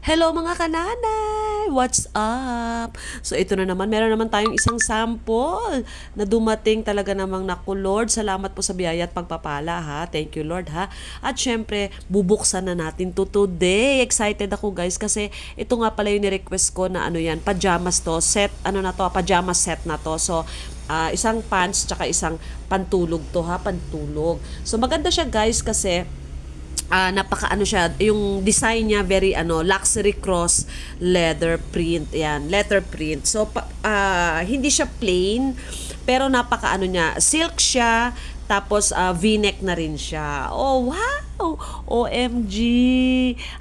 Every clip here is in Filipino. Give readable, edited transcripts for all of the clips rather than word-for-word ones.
Hello mga kananay! What's up? So ito na naman, meron naman tayong isang sample na dumating talaga namang naku Lord. Salamat po sa biyaya at pagpapala ha. Thank you Lord ha. At syempre, bubuksan na natin to today. Excited ako guys kasi ito nga pala yung ni-request ko na ano yan, pajamas to. Set, ano na to, pajama set na to. So, isang pants tsaka isang pantulog to ha, pantulog. So maganda siya guys kasi napaka ano siya, yung design niya very luxury cross leather print, yan, leather print. So hindi siya plain pero napaka ano niya, silk siya tapos V-neck na rin siya. Oh wow, OMG,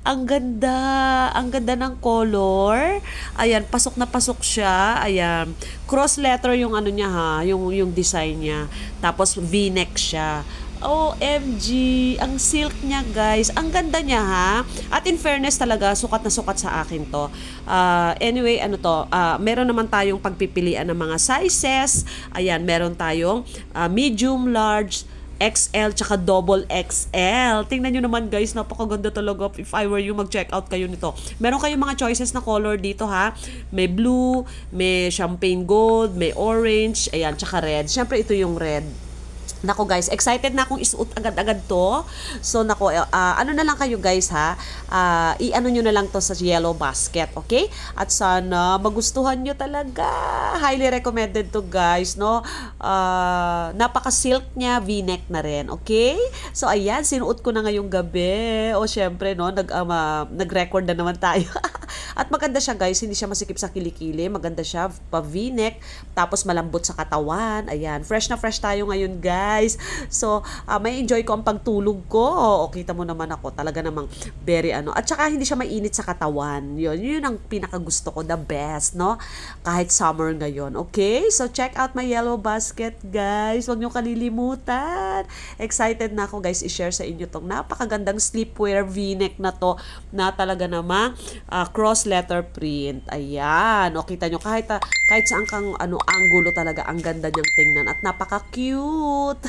ang ganda, ang ganda ng color. Ayan, pasok na pasok siya. Ayan, cross letter yung ano niya ha, yung design niya, tapos V-neck siya. OMG, ang silk niya guys. Ang ganda niya ha. At in fairness talaga, sukat na sukat sa akin to. Anyway, ano to, meron naman tayong pagpipilian ng mga sizes. Ayan, meron tayong medium, large, XL, tsaka double XL. Tingnan nyo naman guys, napakaganda talaga. If I were you, mag-check out kayo nito. Meron kayong mga choices na color dito ha. May blue, may champagne gold, may orange, ayan, tsaka red. Siyempre ito yung red. Nako guys, excited na akong isuot agad-agad to. So nako, ano na lang kayo guys ha, i-ano nyo na lang to sa yellow basket, okay? At sana magustuhan nyo talaga. Highly recommended to guys, no? Napaka-silk niya, V-neck na rin, okay? So ayan, sinuot ko na ngayong gabi. O syempre, no, nag-record na naman tayo. At maganda siya guys, hindi siya masikip sa kilikili. Maganda siya, pa V-neck, tapos malambot sa katawan. Ayan, fresh na fresh tayo ngayon guys. So, may enjoy ko ang pagtulog ko. O, kita mo naman ako, talaga namang very ano. At saka hindi siya mainit sa katawan. Yun ang pinakagusto ko, the best, no? Kahit summer ngayon, okay? So, check out my yellow basket guys. Huwag niyo kalilimutan. Excited na ako guys, i-share sa inyo tong napakagandang sleepwear V-neck na to, na talaga namang cross letter print. Ayan. O, kita nyo, kahit saan kang angulo talaga, ang ganda niyang tingnan. At napaka-cute.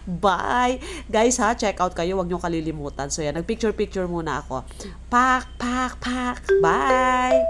Bye! Guys ha, check out kayo. Huwag nyo kalilimutan. So yan, nag-picture-picture muna ako. Pak, pak, pak. Bye!